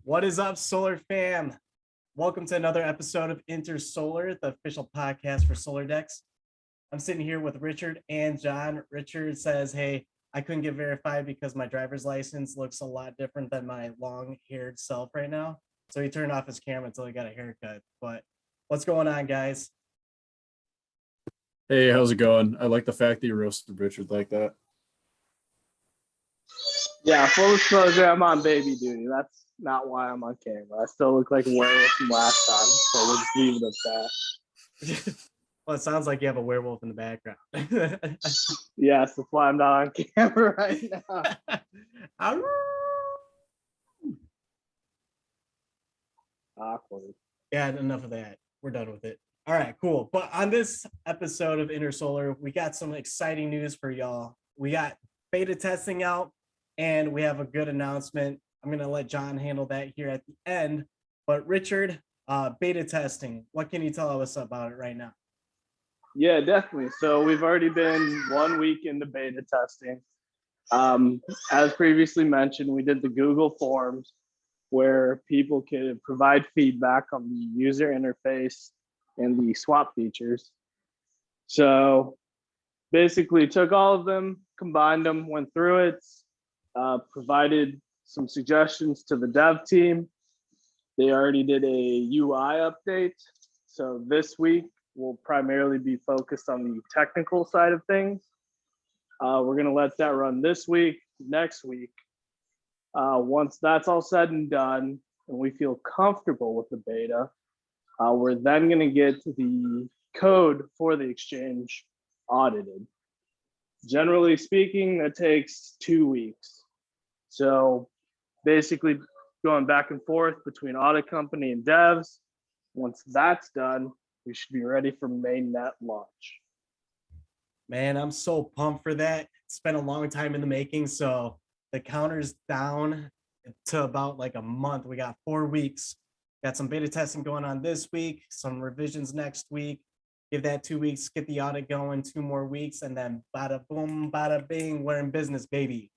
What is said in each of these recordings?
What is up, Solar fam? Welcome to another episode of Enter Solar, the official podcast for Solar Dex. I'm sitting here with Richard and John. Richard says, hey, I couldn't get verified because my driver's license looks a lot different than my long-haired self right now. So he turned off his camera until he got a haircut. But what's going on, guys? Hey, how's it going? I like the fact that you roasted Richard like that. Yeah, full disclosure, I'm on baby duty. That's not why I'm on camera. I still look like a werewolf from last time, so we'll just leave it at that. Well, it sounds like you have a werewolf in the background. Yes, that's why I'm not on camera right now. Awkward. Yeah, enough of that. We're done with it. All right, cool. But on this episode of Inner Solar, we got some exciting news for y'all. We got beta testing out, and we have a good announcement. I'm going to let John handle that here at the end. But Richard, beta testing, what can you tell us about it right now? Yeah, definitely. So we've already been 1 week into beta testing. As previously mentioned, we did the Google Forms where people could provide feedback on the user interface and the swap features. So basically took all of them, combined them, went through it, provided some suggestions to the dev team. They already did a UI update. So this week will primarily be focused on the technical side of things. We're gonna let that run this week, next week. Once that's all said and done, and we feel comfortable with the beta, we're then gonna get the code for the exchange audited. Generally speaking, that takes 2 weeks. So basically going back and forth between audit company and devs. Once that's done, we should be ready for mainnet launch. Man, I'm so pumped for that. It's been a long time in the making. So the counter's down to about like a month. We got 4 weeks. Got some beta testing going on this week, some revisions next week. Give that 2 weeks, get the audit going, 2 more weeks, and then bada boom, bada bing, we're in business, baby.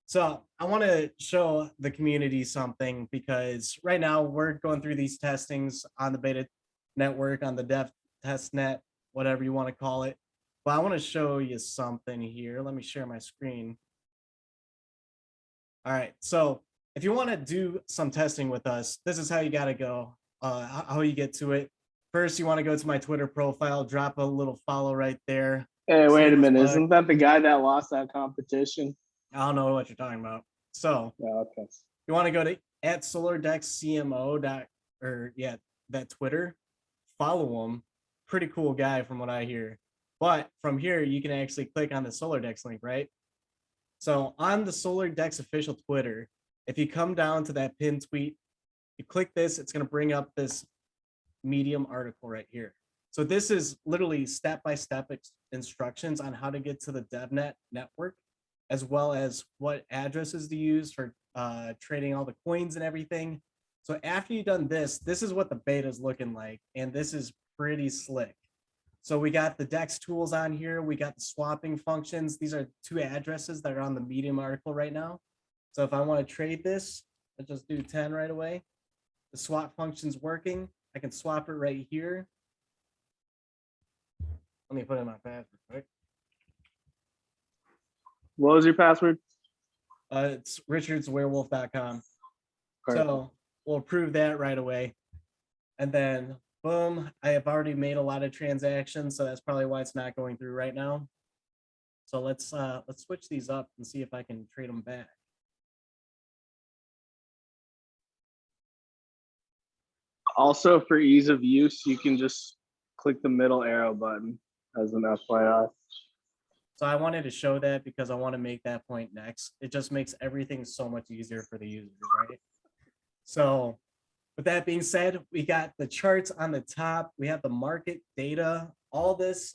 So I want to show the community something because right now we're going through these testings on the beta network, on the dev test net, whatever you want to call it. But I want to show you something here. Let me share my screen. All right. So if you want to do some testing with us, this is how you got to go, how you get to it. First, you want to go to my Twitter profile, drop a little follow right there. Hey, wait a minute. Isn't that the guy that lost that competition? I don't know what you're talking about. So yeah, okay. You want to go to at SolarDexCMO that Twitter, follow him. Pretty cool guy from what I hear. But from here, you can actually click on the SolarDex link, right? So on the SolarDex official Twitter, if you come down to that pinned tweet, you click this, it's going to bring up this Medium article right here. So this is literally step-by-step instructions on how to get to the DevNet network, as well as what addresses to use for trading all the coins and everything. So after you've done this, this is what the beta is looking like. And this is pretty slick. So we got the Dex tools on here. We got the swapping functions. These are 2 addresses that are on the Medium article right now. So if I want to trade this, I just do 10 right away. The swap function's working. I can swap it right here. Let me put in my password quick. What was your password? It's richardswerewolf.com. So we'll approve that right away. And then boom, I have already made a lot of transactions, so that's probably why it's not going through right now. So let's switch these up and see if I can trade them back. Also, for ease of use, you can just click the middle arrow button as an FYI. So I wanted to show that because I want to make that point next. It just makes everything so much easier for the users, right? So with that being said, we got the charts on the top. We have the market data, all this.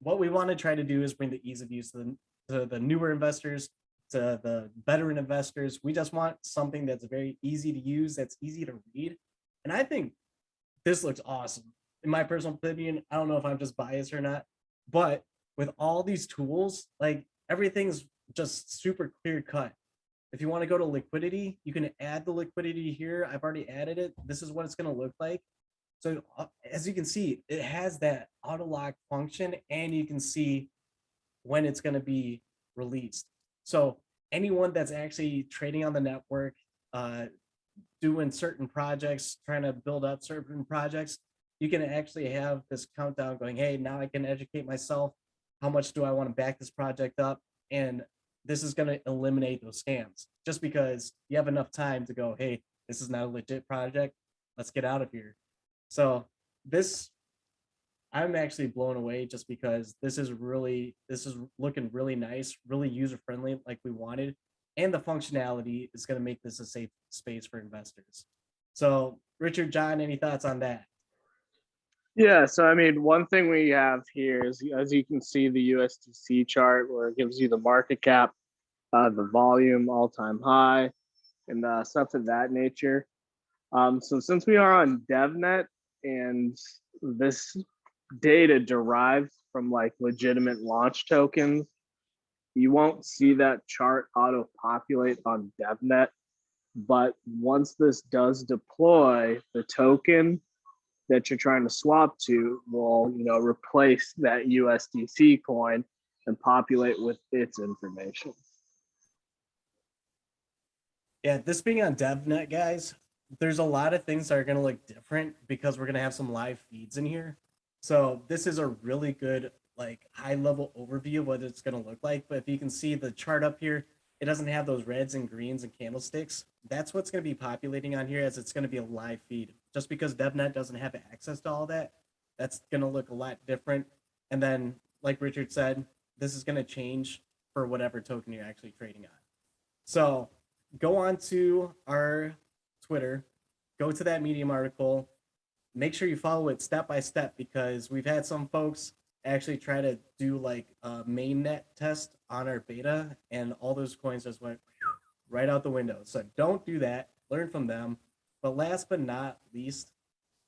What we want to try to do is bring the ease of use to the newer investors, to the veteran investors. We just want something that's very easy to use, that's easy to read. And I think this looks awesome. In my personal opinion, I don't know if I'm just biased or not, but with all these tools, like everything's just super clear cut. If you want to go to liquidity, you can add the liquidity here. I've already added it. This is what it's going to look like. So as you can see, it has that auto lock function, and you can see when it's going to be released. So anyone that's actually trading on the network, doing certain projects, trying to build up certain projects, you can actually have this countdown going, hey, now I can educate myself. How much do I want to back this project up? And this is going to eliminate those scams just because you have enough time to go, hey, this is not a legit project. Let's get out of here. So this, I'm actually blown away just because this is looking really nice, really user friendly, like we wanted, and the functionality is going to make this a safe space for investors. So, Richard, John, any thoughts on that? Yeah, so I mean, one thing we have here is, as you can see, the USDC chart where it gives you the market cap, the volume, all-time high, and stuff of that nature. So since we are on DevNet and this data derived from like legitimate launch tokens, you won't see that chart auto-populate on DevNet. But once this does deploy, the token that you're trying to swap to will, replace that USDC coin and populate with its information. Yeah, this being on DevNet, guys, there's a lot of things that are going to look different because we're going to have some live feeds in here. So this is a really good, like, high level overview of what it's going to look like. But if you can see the chart up here, it doesn't have those reds and greens and candlesticks. That's what's going to be populating on here, as it's going to be a live feed. Just because DevNet doesn't have access to all that, that's going to look a lot different. And then, like Richard said, this is going to change for whatever token you're actually trading on. So go on to our Twitter, go to that Medium article, make sure you follow it step by step, because we've had some folks actually try to do like a mainnet test on our beta, and all those coins just went right out the window. So don't do that. Learn from them. But last but not least,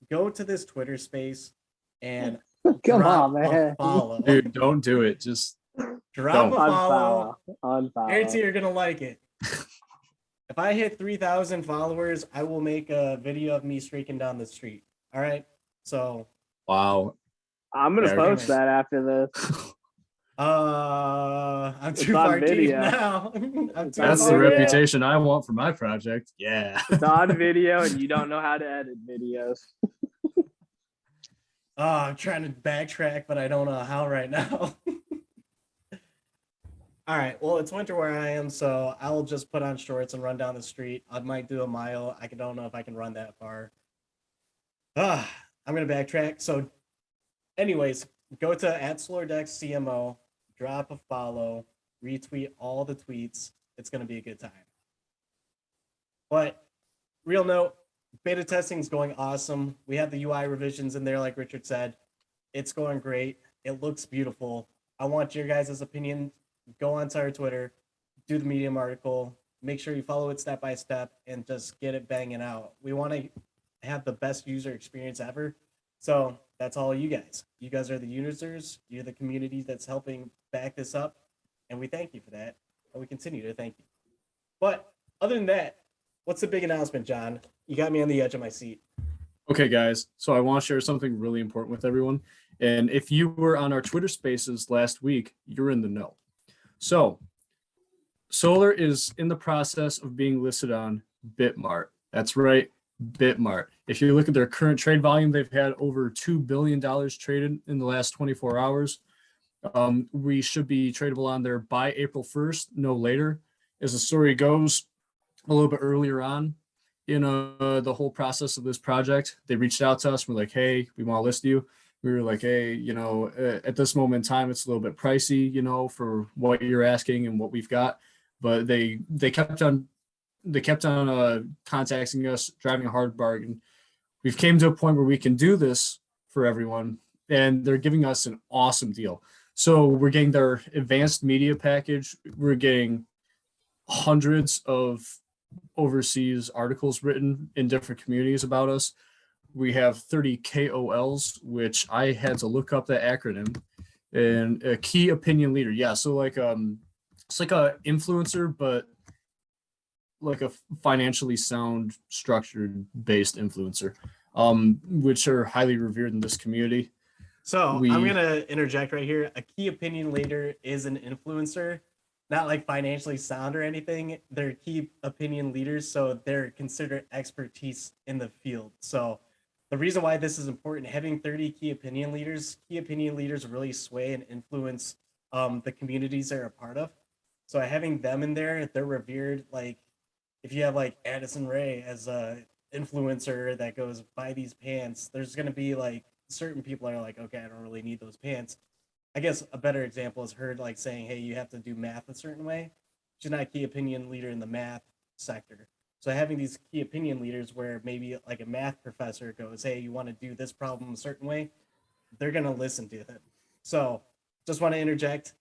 go to this Twitter space and drop a follow. Dude, don't do it. Just drop a follow. Unfollow. Guarantee you're gonna like it. If I hit 3,000 followers, I will make a video of me streaking down the street. All right. So. Wow. I'm gonna post that after this. I'm too far deep now. That's the reputation I want for my project. Yeah. It's on video, and you don't know how to edit videos. I'm trying to backtrack, but I don't know how right now. All right. Well, it's winter where I am, so I'll just put on shorts and run down the street. I might do a mile. I don't know if I can run that far. I'm gonna backtrack. So, anyways, go to @SolarDexCMO, drop a follow, retweet all the tweets. It's gonna be a good time. But real note, beta testing is going awesome. We have the UI revisions in there, like Richard said. It's going great. It looks beautiful. I want your guys' opinion. Go onto our Twitter, do the Medium article, make sure you follow it step by step, and just get it banging out. We want to have the best user experience ever. So that's all you guys. You guys are the users. You're the community that's helping back this up. And we thank you for that. And we continue to thank you. But other than that, what's the big announcement, John? You got me on the edge of my seat. Okay, guys. So I want to share something really important with everyone. And if you were on our Twitter Spaces last week, you're in the know. So Solar is in the process of being listed on BitMart. That's right, BitMart. If you look at their current trade volume, they've had over $2 billion traded in the last 24 hours. We should be tradable on there by April 1st, no later. As the story goes, a little bit earlier on in the whole process of this project, they reached out to us. We're like, hey, we want to list you. We were like, hey, at this moment in time, it's a little bit pricey, for what you're asking and what we've got. But they kept on contacting us, driving a hard bargain. We've came to a point where we can do this for everyone, and they're giving us an awesome deal. So we're getting their advanced media package. We're getting hundreds of overseas articles written in different communities about us. We have 30 KOLs, which I had to look up that acronym, and a key opinion leader. Yeah, so like it's like a influencer, but like a financially sound, structured based influencer, which are highly revered in this community. So I'm gonna interject right here. A key opinion leader is an influencer, not like financially sound or anything. They're key opinion leaders, so they're considered expertise in the field. So the reason why this is important, having 30 key opinion leaders really sway and influence the communities they're a part of. So having them in there, they're revered. Like if you have like Addison Ray as a influencer that goes buy these pants, there's gonna be like certain people are like, okay, I don't really need those pants. I guess a better example is her like saying, hey, you have to do math a certain way. She's not a key opinion leader in the math sector. So having these key opinion leaders where maybe like a math professor goes, hey, you want to do this problem a certain way, they're gonna listen to them. So just want to interject.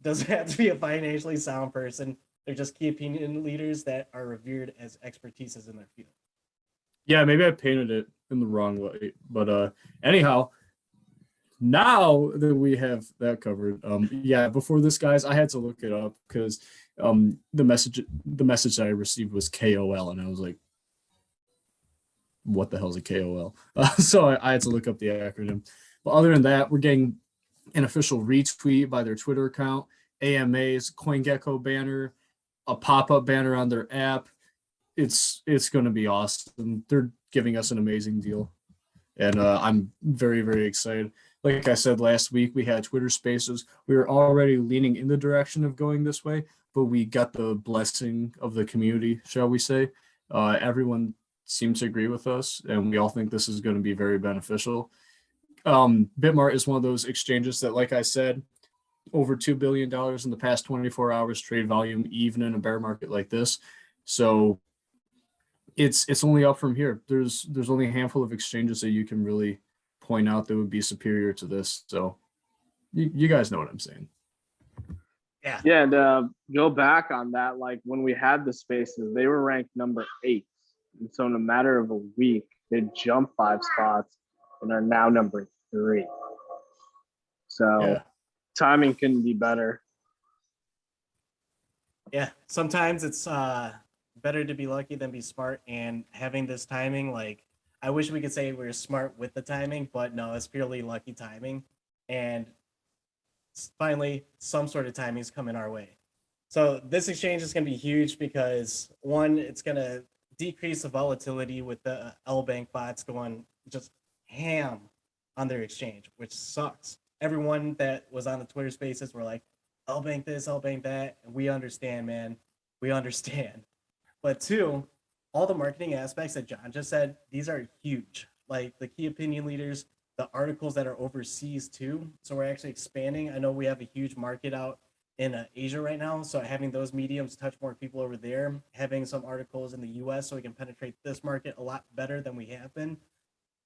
Doesn't have to be a financially sound person. They're just key opinion leaders that are revered as expertises in their field. Yeah, maybe I painted it in the wrong way, but anyhow, now that we have that covered, yeah, before this, guys, I had to look it up because the message I received was KOL, and I was like, what the hell is a KOL? So I had to look up the acronym. But other than that, we're getting an official retweet by their Twitter account, AMAs, CoinGecko banner, a pop-up banner on their app. It's going to be awesome. They're giving us an amazing deal, and I'm very, very excited. Like I said last week, we had Twitter Spaces. We were already leaning in the direction of going this way, but we got the blessing of the community, shall we say. Everyone seems to agree with us, and we all think this is going to be very beneficial. BitMart is one of those exchanges that, like I said, over $2 billion in the past 24 hours trade volume, even in a bear market like this. So it's only up from here. There's only a handful of exchanges that you can really point out that would be superior to this. So you guys know what I'm saying. Yeah, and go back on that, like when we had the spaces, they were ranked number 8. And so in a matter of a week, they jumped 5 spots and are now number 3. So timing couldn't be better. Yeah, sometimes it's better to be lucky than be smart. And having this timing, like I wish we could say we are smart with the timing, but no, it's purely lucky timing. And finally, some sort of timing is coming our way. So this exchange is going to be huge because one, it's going to decrease the volatility with the L Bank bots going just ham on their exchange, which sucks. Everyone that was on the Twitter Spaces were like, "L Bank this, L Bank that," and we understand, man. We understand. But two, all the marketing aspects that John just said, these are huge. Like the key opinion leaders, the articles that are overseas too. So we're actually expanding. I know we have a huge market out in Asia right now. So having those mediums touch more people over there, having some articles in the US so we can penetrate this market a lot better than we have been.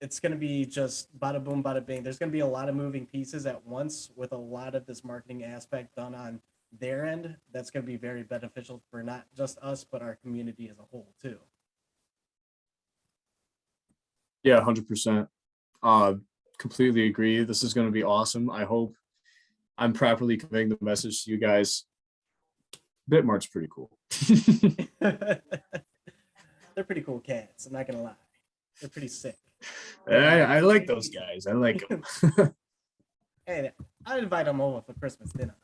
It's going to be just bada boom, bada bing. There's going to be a lot of moving pieces at once with a lot of this marketing aspect done on their end. That's going to be very beneficial for not just us, but our community as a whole too. Yeah, 100%. Completely agree. This is going to be awesome. I hope I'm properly conveying the message to you guys. BitMart's pretty cool. They're pretty cool cats. I'm not going to lie. They're pretty sick. I like those guys. I like them. Hey, I'd invite them over for Christmas dinner.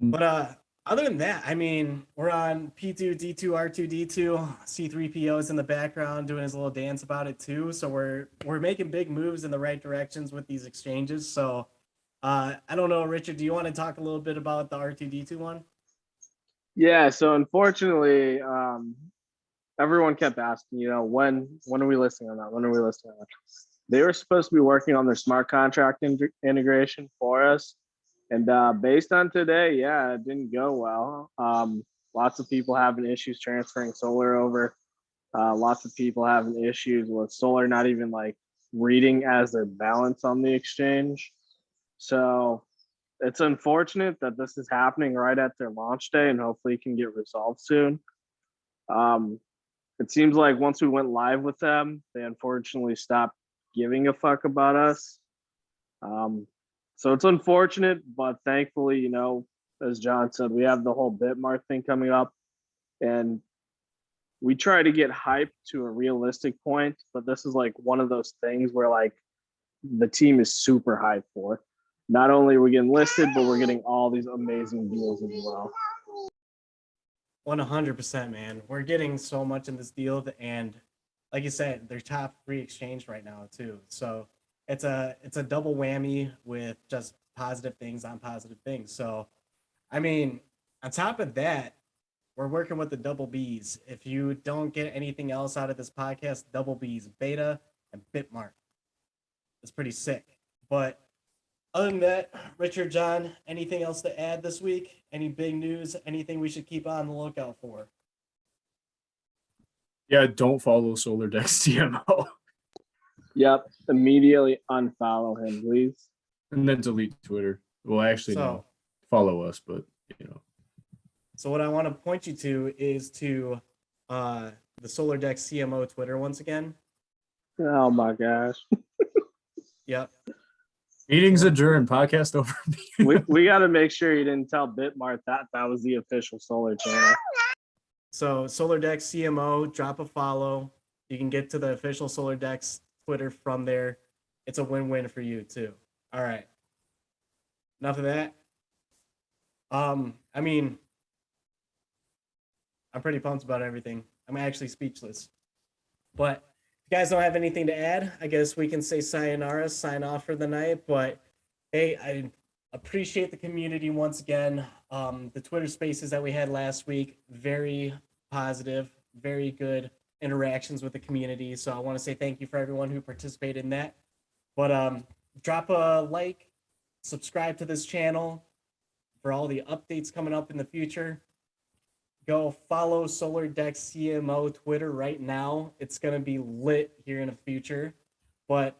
But other than that, I mean, we're on P2, D2, R2, D2. C3PO's in the background doing his little dance about it too. So we're making big moves in the right directions with these exchanges. So I don't know, Richard, do you want to talk a little bit about the R2D2 one? Yeah, so unfortunately, everyone kept asking, when are we listing on that? When are we listing on that? They were supposed to be working on their smart contract integration for us. And based on today, yeah, it didn't go well. Lots of people having issues transferring Solar over. Lots of people having issues with Solar not even like reading as their balance on the exchange. So it's unfortunate that this is happening right at their launch day, and hopefully it can get resolved soon. It seems like once we went live with them, they unfortunately stopped giving a fuck about us. So it's unfortunate, but thankfully, as John said, we have the whole BitMart thing coming up. And we try to get hyped to a realistic point, but this is like one of those things where like the team is super hyped for. Not only are we getting listed, but we're getting all these amazing deals as well. 100%, man. We're getting so much in this deal, and like you said, they're top 3 exchange right now too. So it's a double whammy with just positive things on positive things. So I mean, on top of that, we're working with the double B's. If you don't get anything else out of this podcast, double B's, Beta and BitMart. It's pretty sick. But other than that, Richard, John, anything else to add this week? Any big news? Anything we should keep on the lookout for? Yeah, don't follow Solar Dex CMO. Yep. Immediately unfollow him, please. And then delete Twitter. Well, actually, no. Follow us, but you know. So what I want to point you to is to the Solar Dex CMO Twitter once again. Oh my gosh. Yep. Meetings adjourned. Podcast over. we got to make sure you didn't tell BitMart that was the official Solar channel. So Solar Dex CMO, drop a follow. You can get to the official Solar Dex Twitter from there. It's a win-win for you too. All right. Enough of that. I mean, I'm pretty pumped about everything. I'm actually speechless. But if you guys don't have anything to add, I guess we can say sayonara, sign off for the night. But hey, I appreciate the community once again. The Twitter spaces that we had last week, very positive, very good interactions with the community. So I want to say thank you for everyone who participated in that. But drop a like, subscribe to this channel for all the updates coming up in the future. Go follow Solar Dex CMO Twitter right now. It's going to be lit here in the future. But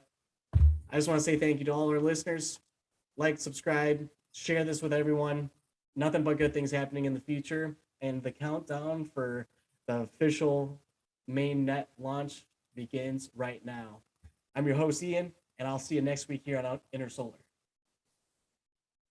I just want to say thank you to all our listeners. Like, subscribe, share this with everyone. Nothing but good things happening in the future. And the countdown for the official mainnet launch begins right now. I'm your host, Ian, and I'll see you next week here on Inner Solar.